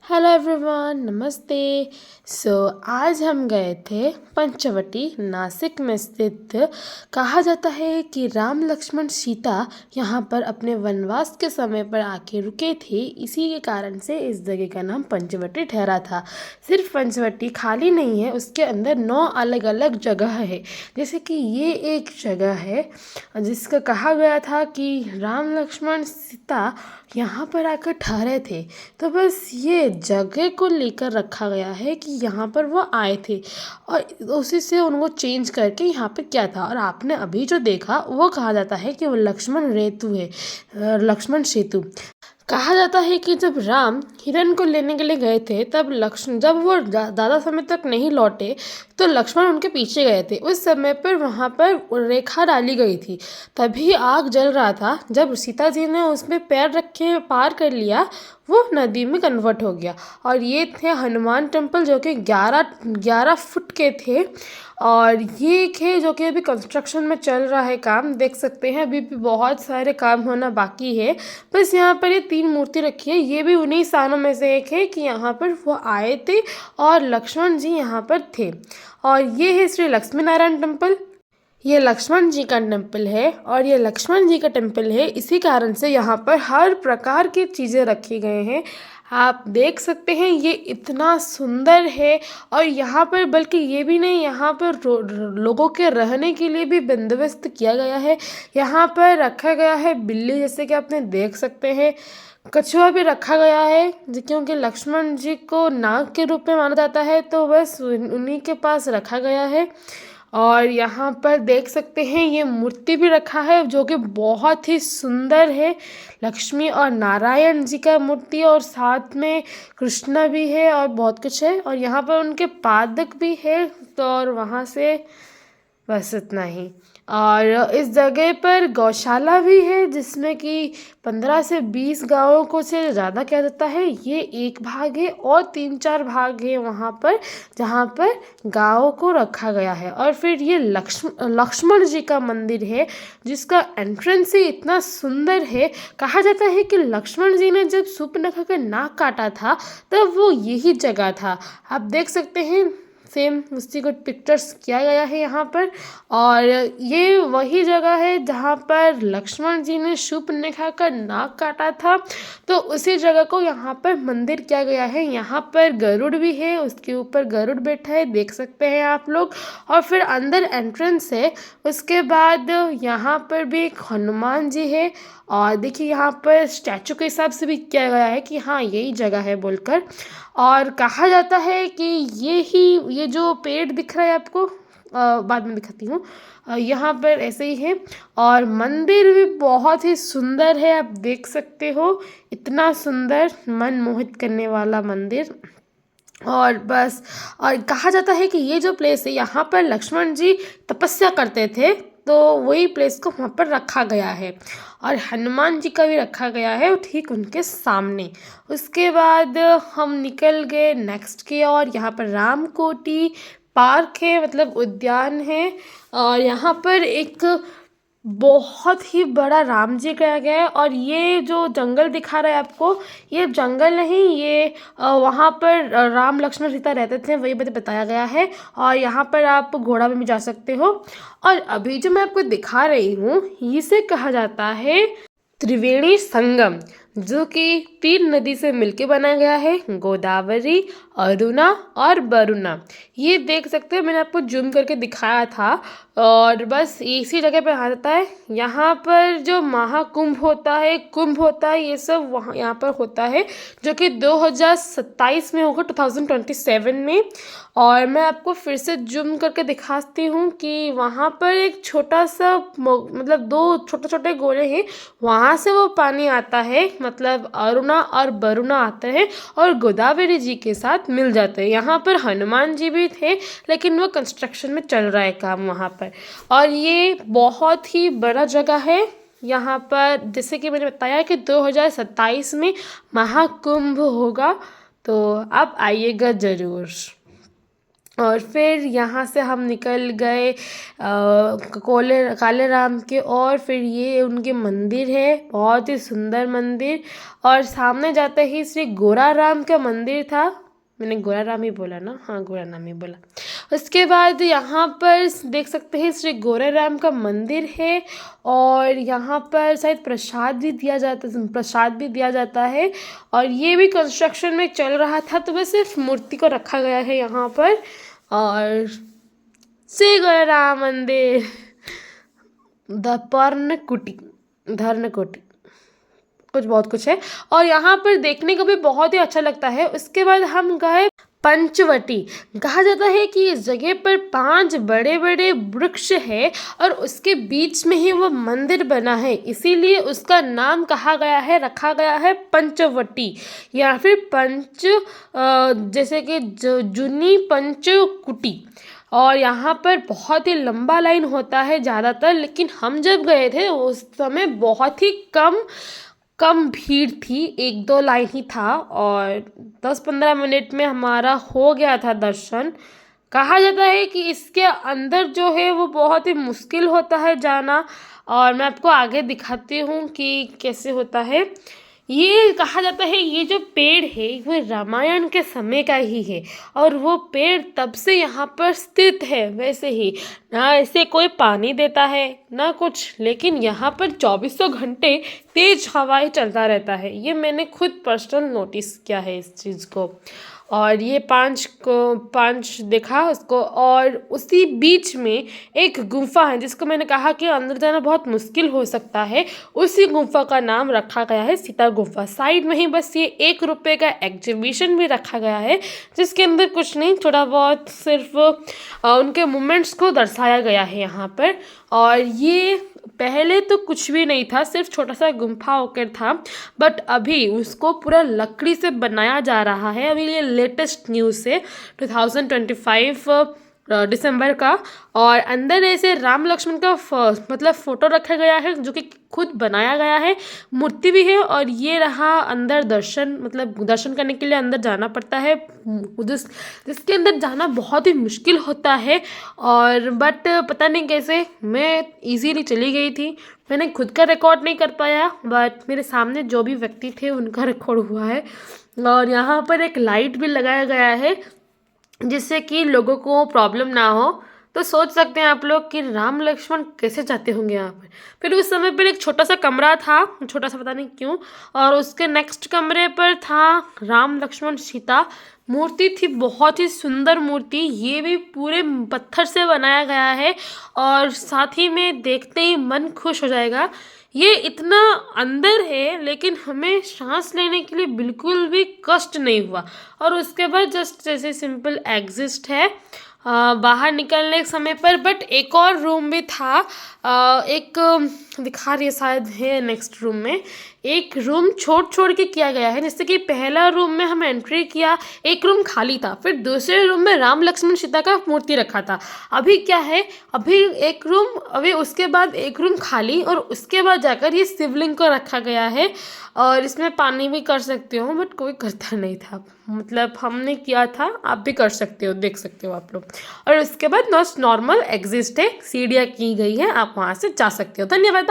Hello everyone, नमस्ते। आज हम गए थे पंचवटी, नासिक में स्थित। कहा जाता है कि राम लक्ष्मण सीता यहाँ पर अपने वनवास के समय पर आके रुके थे। इसी के कारण से इस जगह का नाम पंचवटी ठहरा था। सिर्फ पंचवटी खाली नहीं है, उसके अंदर 9 अलग अलग जगह है। जैसे कि ये एक जगह है जिसका कहा गया था कि राम लक्ष्मण सीता यहाँ पर आकर ठहरे थे। तो बस ये जगह को लेकर रखा गया है कि यहाँ पर वो आए थे और उसी से उनको चेंज करके यहाँ पे क्या था। और आपने अभी जो देखा वो कहा जाता है कि वो लक्ष्मण रेतु है, लक्ष्मण सेतु। कहा जाता है कि जब राम हिरण को लेने के लिए गए थे तब जब वो ज़्यादा समय तक नहीं लौटे तो लक्ष्मण उनके पीछे गए थे। उस समय पर वहाँ पर रेखा डाली गई थी, तभी आग जल रहा था। जब सीता जी ने उसमें पैर रखे पार कर लिया, वो नदी में कन्वर्ट हो गया। और ये थे हनुमान टेम्पल, जो कि 11 फुट के थे। और ये एक है जो कि अभी कंस्ट्रक्शन में चल रहा है काम, देख सकते हैं। अभी भी बहुत सारे काम होना बाकी है। बस यहाँ पर ये 3 मूर्ति रखी है। ये भी उन्हीं स्थानों में से एक है कि यहाँ पर वो आए थे और लक्ष्मण जी यहाँ पर थे। और ये है श्री लक्ष्मी नारायण टेम्पल। ये लक्ष्मण जी का टेम्पल है और ये लक्ष्मण जी का टेम्पल है, इसी कारण से यहाँ पर हर प्रकार की चीज़ें रखी गए हैं। आप देख सकते हैं ये इतना सुंदर है। और यहाँ पर बल्कि ये भी नहीं, यहाँ पर लोगों के रहने के लिए भी बंदोबस्त किया गया है। यहाँ पर रखा गया है बिल्ली, जैसे कि आपने देख सकते हैं। कछुआ भी रखा गया है क्योंकि लक्ष्मण जी को नाग के रूप में माना जाता है, तो बस उन्हीं के पास रखा गया है। और यहाँ पर देख सकते हैं ये मूर्ति भी रखा है जो कि बहुत ही सुंदर है। लक्ष्मी और नारायण जी का मूर्ति, और साथ में कृष्णा भी है और बहुत कुछ है। और यहाँ पर उनके पादक भी है। तो और वहाँ से बस इतना ही। और इस जगह पर गौशाला भी है जिसमें कि 15 से 20 गायों को से ज़्यादा किया जाता है। ये एक भाग है और 3-4 भाग है वहाँ पर जहाँ पर गायों को रखा गया है। और फिर ये लक्ष्मण जी का मंदिर है जिसका एंट्रेंस ही इतना सुंदर है। कहा जाता है कि लक्ष्मण जी ने जब सूर्पनखा का नाक काटा था तब वो यही जगह था। आप देख सकते हैं, सेम उसी को पिक्चर्स किया गया है यहाँ पर। और ये वही जगह है जहाँ पर लक्ष्मण जी ने शूर्पणखा का नाक काटा था, तो उसी जगह को यहाँ पर मंदिर किया गया है। यहाँ पर गरुड़ भी है, उसके ऊपर गरुड़ बैठा है, देख सकते हैं आप लोग। और फिर अंदर एंट्रेंस है, उसके बाद यहाँ पर भी एक हनुमान जी है। और देखिए यहाँ पर स्टैचू के हिसाब से भी किया गया है कि हाँ यही जगह है बोलकर। और कहा जाता है कि ये जो पेड़ दिख रहा है आपको, बाद में दिखाती हूँ। यहाँ पर ऐसे ही है। और मंदिर भी बहुत ही सुंदर है, आप देख सकते हो। इतना सुंदर, मन मोहित करने वाला मंदिर। और बस, और कहा जाता है कि ये जो प्लेस है यहाँ पर लक्ष्मण जी तपस्या करते थे, तो वही प्लेस को वहाँ पर रखा गया है। और हनुमान जी का भी रखा गया है ठीक उनके सामने। उसके बाद हम निकल गए नेक्स्ट की और यहाँ पर रामकोटी पार्क है, मतलब उद्यान है। और यहाँ पर एक बहुत ही बड़ा राम जी का गया है। और ये जो जंगल दिखा रहा है आपको, ये जंगल नहीं, ये वहाँ पर राम लक्ष्मण सीता रहते थे, वही बताया गया है। और यहाँ पर आप घोड़ा में भी जा सकते हो। और अभी जो मैं आपको दिखा रही हूँ, इसे कहा जाता है त्रिवेणी संगम, जो कि 3 नदी से मिलके बनाया गया है, गोदावरी, अरुणा और वरुणा। ये देख सकते हो, मैंने आपको जूम करके दिखाया था। और बस इसी जगह पे आ जाता है। यहाँ पर जो महाकुंभ होता है, कुंभ होता है, ये सब वहाँ यहाँ पर होता है, जो कि 2027 में होगा, 2027 में। और मैं आपको फिर से जूम करके दिखाती हूँ कि वहाँ पर एक छोटा सा मतलब 2 छोटे छोटे गोले हैं, वहाँ से वो पानी आता है, मतलब अरुणा और वरुणा आते हैं और गोदावरी जी के साथ मिल जाते हैं। यहाँ पर हनुमान जी भी थे, लेकिन वो कंस्ट्रक्शन में चल रहा है काम वहाँ पर। और ये बहुत ही बड़ा जगह है। यहाँ पर जैसे कि मैंने बताया कि 2027 में महाकुंभ होगा, तो आप आइएगा ज़रूर। और फिर यहाँ से हम निकल गए कोले काले राम के, और फिर ये उनके मंदिर है, बहुत ही सुंदर मंदिर। और सामने जाते ही श्री गोरा राम का मंदिर था। मैंने गोरा राम ही बोला ना? हाँ, गोरा राम ही बोला। उसके बाद यहाँ पर देख सकते हैं श्री गोरा राम का मंदिर है, और यहाँ पर शायद प्रसाद भी दिया जाता है। और ये भी कंस्ट्रक्शन में चल रहा था, तो बस सिर्फ मूर्ति को रखा गया है यहाँ पर। और श्री गोरा राम मंदिर, धर्मकुटी कुछ बहुत कुछ है, और यहाँ पर देखने को भी बहुत ही अच्छा लगता है। उसके बाद हम गए पंचवटी। कहा जाता है कि इस जगह पर 5 बड़े बड़े वृक्ष है, और उसके बीच में ही वो मंदिर बना है, इसीलिए उसका नाम रखा गया है पंचवटी, या फिर जैसे कि जुनी पंचकुटी। और यहाँ पर बहुत ही लंबा लाइन होता है ज़्यादातर, लेकिन हम जब गए थे उस समय बहुत ही कम भीड़ थी, 1-2 लाइन ही था, और 10-15 मिनट में हमारा हो गया था दर्शन। कहा जाता है कि इसके अंदर जो है वो बहुत ही मुश्किल होता है जाना, और मैं आपको आगे दिखाती हूँ कि कैसे होता है। ये कहा जाता है ये जो पेड़ है वो रामायण के समय का ही है, और वो पेड़ तब से यहाँ पर स्थित है। वैसे ही ना ऐसे कोई पानी देता है ना कुछ, लेकिन यहाँ पर 2400 घंटे तेज हवाएं चलता रहता है। ये मैंने खुद पर्सनल नोटिस किया है इस चीज़ को। और ये 5 देखा उसको, और उसी बीच में एक गुफा है जिसको मैंने कहा कि अंदर जाना बहुत मुश्किल हो सकता है। उसी गुफा का नाम रखा गया है सीता गुफा। साइड में ही बस ये 1 रुपये का एग्जीबिशन भी रखा गया है, जिसके अंदर कुछ नहीं, थोड़ा बहुत सिर्फ उनके मूवमेंट्स को दर्शाया गया है यहाँ पर। और ये पहले तो कुछ भी नहीं था, सिर्फ छोटा सा गुम्फा होकर था, बट अभी उसको पूरा लकड़ी से बनाया जा रहा है। अभी ये लेटेस्ट न्यूज़ है 2025 दिसंबर का। और अंदर ऐसे राम लक्ष्मण का मतलब फ़ोटो रखा गया है, जो कि खुद बनाया गया है, मूर्ति भी है। और ये रहा अंदर दर्शन करने के लिए अंदर जाना पड़ता है, जिसके अंदर जाना बहुत ही मुश्किल होता है। और बट पता नहीं कैसे मैं इजीली चली गई थी। मैंने खुद का रिकॉर्ड नहीं कर पाया, बट मेरे सामने जो भी व्यक्ति थे उनका रिकॉर्ड हुआ है। और यहाँ पर एक लाइट भी लगाया गया है, जिससे कि लोगों को प्रॉब्लम ना हो। तो सोच सकते हैं आप लोग कि राम लक्ष्मण कैसे जाते होंगे यहाँ पर। फिर उस समय पर एक छोटा सा कमरा था, छोटा सा पता नहीं क्यों, और उसके नेक्स्ट कमरे पर था राम लक्ष्मण सीता मूर्ति थी, बहुत ही सुंदर मूर्ति। ये भी पूरे पत्थर से बनाया गया है, और साथ ही में देखते ही मन खुश हो जाएगा। ये इतना अंदर है, लेकिन हमें सांस लेने के लिए बिल्कुल भी कष्ट नहीं हुआ। और उसके बाद जस्ट जैसे सिंपल एग्जिस्ट है बाहर निकलने के समय पर। बट एक और रूम भी था, एक दिखा रही है शायद है नेक्स्ट रूम में। एक रूम छोड़ के किया गया है, जैसे कि पहला रूम में हम एंट्री किया, एक रूम खाली था, फिर दूसरे रूम में राम लक्ष्मण सीता का मूर्ति रखा था। अभी क्या है, अभी एक रूम, अभी उसके बाद एक रूम खाली, और उसके बाद जाकर ये शिवलिंग को रखा गया है। और इसमें पानी भी कर सकते हो, बट कोई करता नहीं था, मतलब हमने किया था, आप भी कर सकते हो, देख सकते हो आप लोग। और उसके बाद नॉर्मल एग्जिस्ट है, सीढ़ियाँ की गई है, आप वहाँ से जा सकते हो। धन्यवाद।